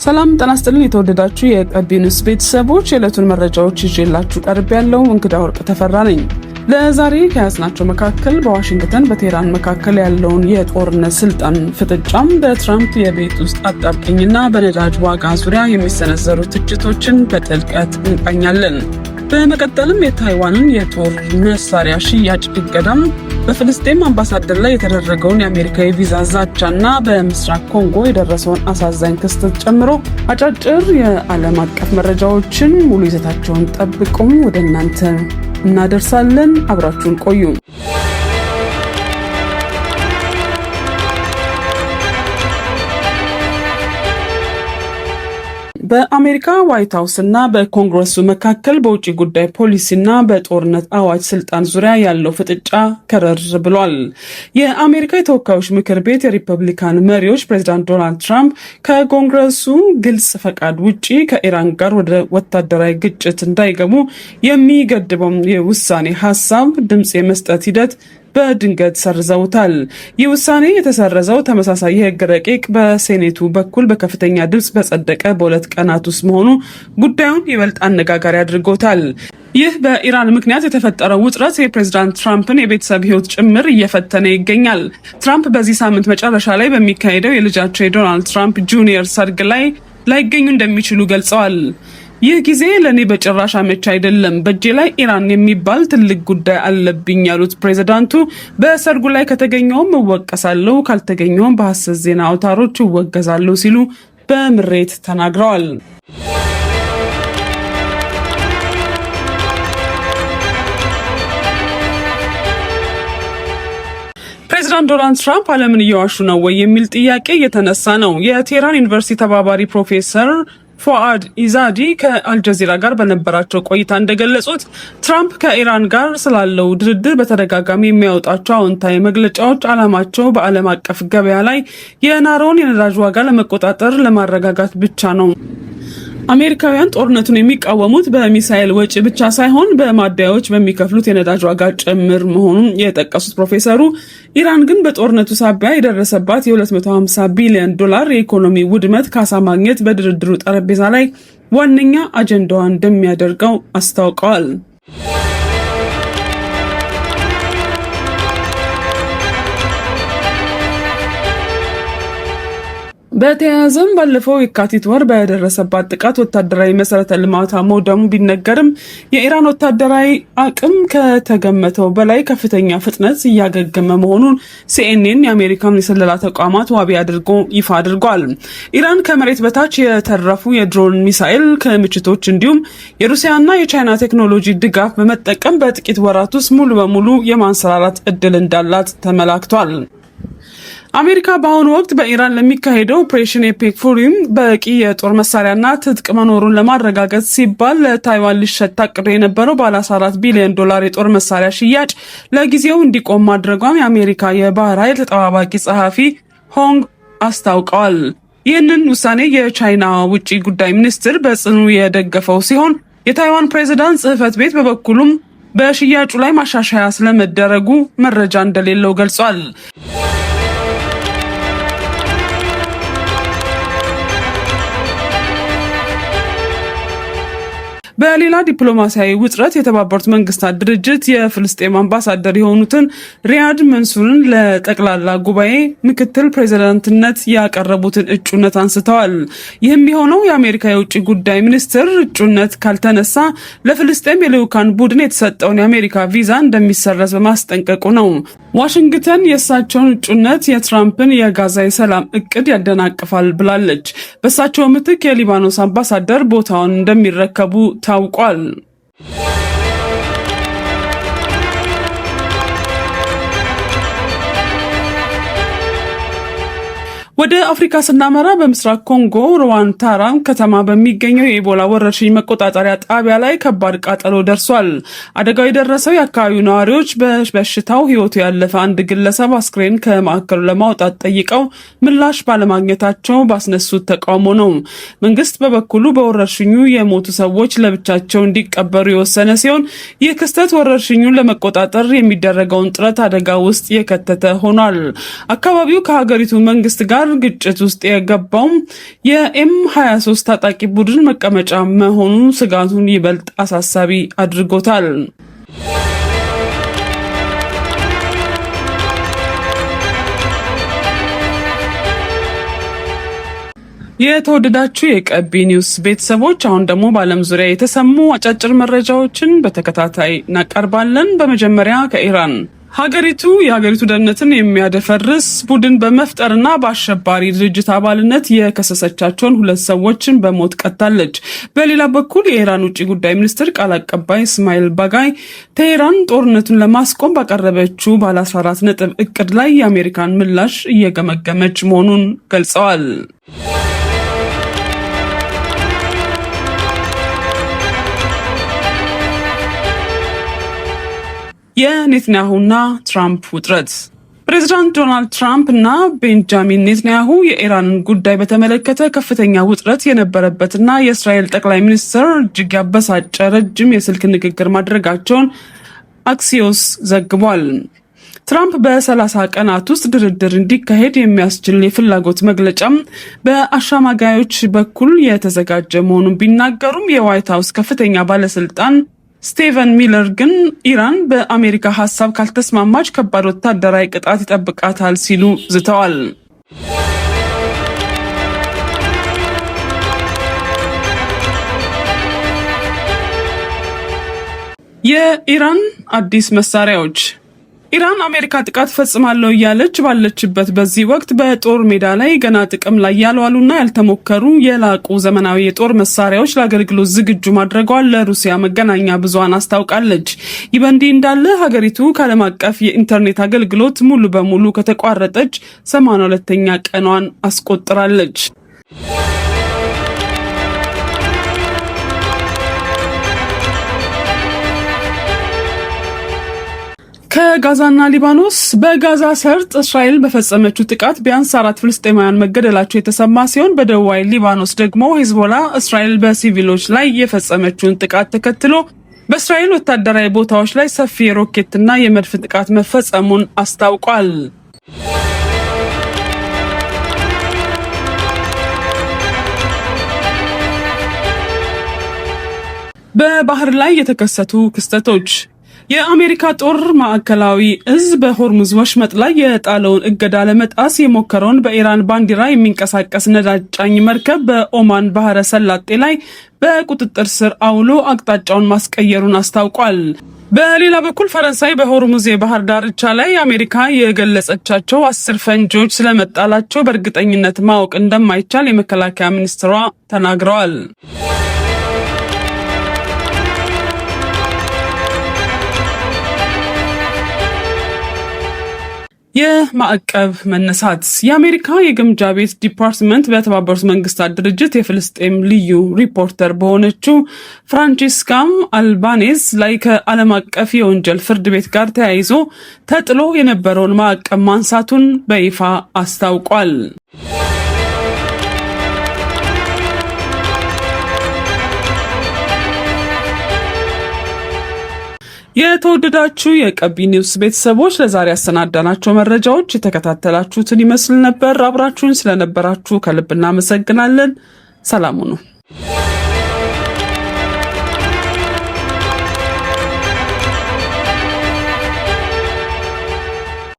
ሰላም ጤና ይስጥልኝ የተወደዳችሁ የቀቢ ኒውስ ቤተሰቦች የዕለቱን መረጃዎች ይዤላችሁ ቀርቤያለሁ። እንግዳ ወርቅ ተፈራ ነኝ። ለዛሬ ከያዝናቸው መካከል በዋሽንግተን በቴህራን መካከል ያለውን የጦርነት ስልጣን ፍጥጫም፣ በትራምፕ የቤት ውስጥ አጣብቂኝና በነዳጅ ዋጋ ዙሪያ የሚሰነዘሩ ትችቶችን በጥልቀት እንቃኛለን። በመቀጠልም የታይዋንን የጦር መሳሪያ ሽያጭ እገዳም፣ በፍልስጤም አምባሳደር ላይ የተደረገውን የአሜሪካ የቪዛ ዛቻና በምስራቅ ኮንጎ የደረሰውን አሳዛኝ ክስተት ጨምሮ አጫጭር የዓለም አቀፍ መረጃዎችን ሙሉ ይዘታቸውን ጠብቁም ወደ እናንተ እናደርሳለን። አብራችሁን ቆዩ። በአሜሪካ ዋይት ሃውስ እና በኮንግረሱ መካከል በውጭ ጉዳይ ፖሊሲና በጦርነት አዋጅ ስልጣን ዙሪያ ያለው ፍጥጫ ከረር ብሏል። የአሜሪካ የተወካዮች ምክር ቤት የሪፐብሊካን መሪዎች ፕሬዚዳንት ዶናልድ ትራምፕ ከኮንግረሱ ግልጽ ፈቃድ ውጪ ከኢራን ጋር ወደ ወታደራዊ ግጭት እንዳይገቡ የሚገድበው የውሳኔ ሀሳብ ድምጽ የመስጠት ሂደት በድንገት ሰርዘውታል። ይህ ውሳኔ የተሰረዘው ተመሳሳይ የህግ ረቂቅ በሴኔቱ በኩል በከፍተኛ ድምጽ በጸደቀ በሁለት ቀናት ውስጥ መሆኑ ጉዳዩን ይበልጥ አነጋጋሪ አድርጎታል። ይህ በኢራን ምክንያት የተፈጠረው ውጥረት የፕሬዝዳንት ትራምፕን የቤተሰብ ህይወት ጭምር እየፈተነ ይገኛል። ትራምፕ በዚህ ሳምንት መጨረሻ ላይ በሚካሄደው የልጃቸው የዶናልድ ትራምፕ ጁኒየር ሰርግ ላይ ላይገኙ እንደሚችሉ ገልጸዋል። ይህ ጊዜ ለኔ በጭራሽ አመቺ አይደለም፣ በእጄ ላይ ኢራን የሚባል ትልቅ ጉዳይ አለብኝ ያሉት ፕሬዝዳንቱ በሰርጉ ላይ ከተገኘውም እወቀሳለሁ፣ ካልተገኘውም በሐሰት ዜና አውታሮች እወገዛለሁ ሲሉ በምሬት ተናግረዋል። ፕሬዚዳንት ዶናልድ ትራምፕ ዓለምን እየዋሹ ነው ወይ የሚል ጥያቄ እየተነሳ ነው። የቴህራን ዩኒቨርሲቲ ተባባሪ ፕሮፌሰር ፎአድ ኢዛዲ ከአልጀዚራ ጋር በነበራቸው ቆይታ እንደገለጹት ትራምፕ ከኢራን ጋር ስላለው ድርድር በተደጋጋሚ የሚያወጣቸው አዎንታዊ መግለጫዎች ዓላማቸው በዓለም አቀፍ ገበያ ላይ የናረውን የነዳጅ ዋጋ ለመቆጣጠር ለማረጋጋት ብቻ ነው። አሜሪካውያን ጦርነቱን የሚቃወሙት በሚሳኤል ወጪ ብቻ ሳይሆን በማደያዎች በሚከፍሉት የነዳጅ ዋጋ ጭምር መሆኑን የጠቀሱት ፕሮፌሰሩ ኢራን ግን በጦርነቱ ሳቢያ የደረሰባት የ250 ቢሊዮን ዶላር የኢኮኖሚ ውድመት ካሳ ማግኘት በድርድሩ ጠረጴዛ ላይ ዋነኛ አጀንዳዋ እንደሚያደርገው አስታውቀዋል። በተያያዘም ባለፈው የካቲት ወር በደረሰባት ጥቃት ወታደራዊ መሰረተ ልማት መውደሙ ቢነገርም የኢራን ወታደራዊ አቅም ከተገመተው በላይ ከፍተኛ ፍጥነት እያገገመ መሆኑን ሲኤንኤን የአሜሪካን የስለላ ተቋማት ዋቢ አድርጎ ይፋ አድርጓል። ኢራን ከመሬት በታች የተረፉ የድሮን ሚሳኤል ክምችቶች እንዲሁም የሩሲያና የቻይና ቴክኖሎጂ ድጋፍ በመጠቀም በጥቂት ወራት ውስጥ ሙሉ በሙሉ የማንሰራራት እድል እንዳላት ተመላክቷል። አሜሪካ በአሁኑ ወቅት በኢራን ለሚካሄደው ኦፕሬሽን ኤፔክ ፉሪም በቂ የጦር መሳሪያና ትጥቅ መኖሩን ለማረጋገጥ ሲባል ለታይዋን ሊሸጥ ታቅዶ የነበረው ባለ 14 ቢሊዮን ዶላር የጦር መሳሪያ ሽያጭ ለጊዜው እንዲቆም ማድረጓን የአሜሪካ የባህር ኃይል ተጠባባቂ ጸሐፊ ሆንግ አስታውቀዋል። ይህንን ውሳኔ የቻይና ውጭ ጉዳይ ሚኒስትር በጽኑ የደገፈው ሲሆን የታይዋን ፕሬዝዳንት ጽህፈት ቤት በበኩሉም በሽያጩ ላይ ማሻሻያ ስለመደረጉ መረጃ እንደሌለው ገልጿል። በሌላ ዲፕሎማሲያዊ ውጥረት የተባበሩት መንግስታት ድርጅት የፍልስጤም አምባሳደር የሆኑትን ሪያድ መንሱርን ለጠቅላላ ጉባኤ ምክትል ፕሬዝዳንትነት ያቀረቡትን እጩነት አንስተዋል። ይህም የሆነው የአሜሪካ የውጭ ጉዳይ ሚኒስትር እጩነት ካልተነሳ ለፍልስጤም የልዑካን ቡድን የተሰጠውን የአሜሪካ ቪዛ እንደሚሰረዝ በማስጠንቀቁ ነው። ዋሽንግተን የእሳቸውን እጩነት የትራምፕን የጋዛ የሰላም እቅድ ያደናቅፋል ብላለች። በእሳቸው ምትክ የሊባኖስ አምባሳደር ቦታውን እንደሚረከቡ ታውቋል። ወደ አፍሪካ ስናመራ በምስራቅ ኮንጎ ሩዋንታራ ከተማ በሚገኘው የኢቦላ ወረርሽኝ መቆጣጠሪያ ጣቢያ ላይ ከባድ ቃጠሎ ደርሷል። አደጋው የደረሰው የአካባቢው ነዋሪዎች በበሽታው ሕይወቱ ያለፈ አንድ ግለሰብ አስክሬን ከማዕከሉ ለማውጣት ጠይቀው ምላሽ ባለማግኘታቸው ባስነሱት ተቃውሞ ነው። መንግስት በበኩሉ በወረርሽኙ የሞቱ ሰዎች ለብቻቸው እንዲቀበሩ የወሰነ ሲሆን ይህ ክስተት ወረርሽኙን ለመቆጣጠር የሚደረገውን ጥረት አደጋ ውስጥ የከተተ ሆኗል። አካባቢው ከሀገሪቱ መንግስት ጋር ጋር ግጭት ውስጥ የገባው የኤም23 ታጣቂ ቡድን መቀመጫ መሆኑ ስጋቱን ይበልጥ አሳሳቢ አድርጎታል። የተወደዳችሁ የቀቢ ኒውስ ቤተሰቦች አሁን ደግሞ በዓለም ዙሪያ የተሰሙ አጫጭር መረጃዎችን በተከታታይ እናቀርባለን። በመጀመሪያ ከኢራን የሀገሪቱ ደህንነትን የሚያደፈርስ ቡድን በመፍጠርና በአሸባሪ ድርጅት አባልነት የከሰሰቻቸውን 2 ሰዎችን በሞት ቀጣለች። በሌላ በኩል የኢራን ውጭ ጉዳይ ሚኒስትር ቃል አቀባይ እስማኤል ባጋይ ቴህራን ጦርነቱን ለማስቆም ባቀረበችው ባለ 14 ነጥብ እቅድ ላይ የአሜሪካን ምላሽ እየገመገመች መሆኑን ገልጸዋል። የኔትንያሁና ትራምፕ ውጥረት። ፕሬዚዳንት ዶናልድ ትራምፕ እና ቤንጃሚን ኔትንያሁ የኢራንን ጉዳይ በተመለከተ ከፍተኛ ውጥረት የነበረበትና የእስራኤል ጠቅላይ ሚኒስትር እጅግ ያበሳጨ ረጅም የስልክ ንግግር ማድረጋቸውን አክሲዮስ ዘግቧል። ትራምፕ በ30 ቀናት ውስጥ ድርድር እንዲካሄድ የሚያስችል የፍላጎት መግለጫም በአሸማጋዮች በኩል የተዘጋጀ መሆኑን ቢናገሩም የዋይት ሀውስ ከፍተኛ ባለስልጣን ስቴቨን ሚለር ግን ኢራን በአሜሪካ ሀሳብ ካልተስማማች ከባድ ወታደራዊ ቅጣት ይጠብቃታል ሲሉ ዝተዋል። የኢራን አዲስ መሳሪያዎች። ኢራን አሜሪካ ጥቃት ፈጽማለሁ እያለች ባለችበት በዚህ ወቅት በጦር ሜዳ ላይ ገና ጥቅም ላይ ያልዋሉና ያልተሞከሩ የላቁ ዘመናዊ የጦር መሳሪያዎች ለአገልግሎት ዝግጁ ማድረጓን ለሩሲያ መገናኛ ብዙሃን አስታውቃለች። ይህ በእንዲህ እንዳለ ሀገሪቱ ከዓለም አቀፍ የኢንተርኔት አገልግሎት ሙሉ በሙሉ ከተቋረጠች 82ኛ ቀኗን አስቆጥራለች። ከጋዛና ሊባኖስ። በጋዛ ሰርጥ እስራኤል በፈጸመችው ጥቃት ቢያንስ 4 ፍልስጤማውያን መገደላቸው የተሰማ ሲሆን በደቡባዊ ሊባኖስ ደግሞ ሂዝቦላ እስራኤል በሲቪሎች ላይ የፈጸመችውን ጥቃት ተከትሎ በእስራኤል ወታደራዊ ቦታዎች ላይ ሰፊ የሮኬትና የመድፍ ጥቃት መፈጸሙን አስታውቋል። በባህር ላይ የተከሰቱ ክስተቶች። የአሜሪካ ጦር ማዕከላዊ እዝ በሆርሙዝ ወሽመጥ ላይ የጣለውን እገዳ ለመጣስ የሞከረውን በኢራን ባንዲራ የሚንቀሳቀስ ነዳጅ ጫኝ መርከብ በኦማን ባህረ ሰላጤ ላይ በቁጥጥር ስር አውሎ አቅጣጫውን ማስቀየሩን አስታውቋል። በሌላ በኩል ፈረንሳይ በሆርሙዝ የባህር ዳርቻ ላይ አሜሪካ የገለጸቻቸው 10 ፈንጂዎች ስለመጣላቸው በእርግጠኝነት ማወቅ እንደማይቻል የመከላከያ ሚኒስትሯ ተናግረዋል። የማዕቀብ መነሳት። የአሜሪካ የግምጃ ቤት ዲፓርትመንት በተባበሩት መንግስታት ድርጅት የፍልስጤም ልዩ ሪፖርተር በሆነችው ፍራንቺስካ አልባኔዝ ላይ ከዓለም አቀፍ የወንጀል ፍርድ ቤት ጋር ተያይዞ ተጥሎ የነበረውን ማዕቀብ ማንሳቱን በይፋ አስታውቋል። የተወደዳችሁ የቀቢ ኒውስ ቤተሰቦች ለዛሬ ያሰናዳናቸው መረጃዎች የተከታተላችሁትን ይመስል ነበር። አብራችሁን ስለነበራችሁ ከልብ እናመሰግናለን። ሰላም ሁኑ።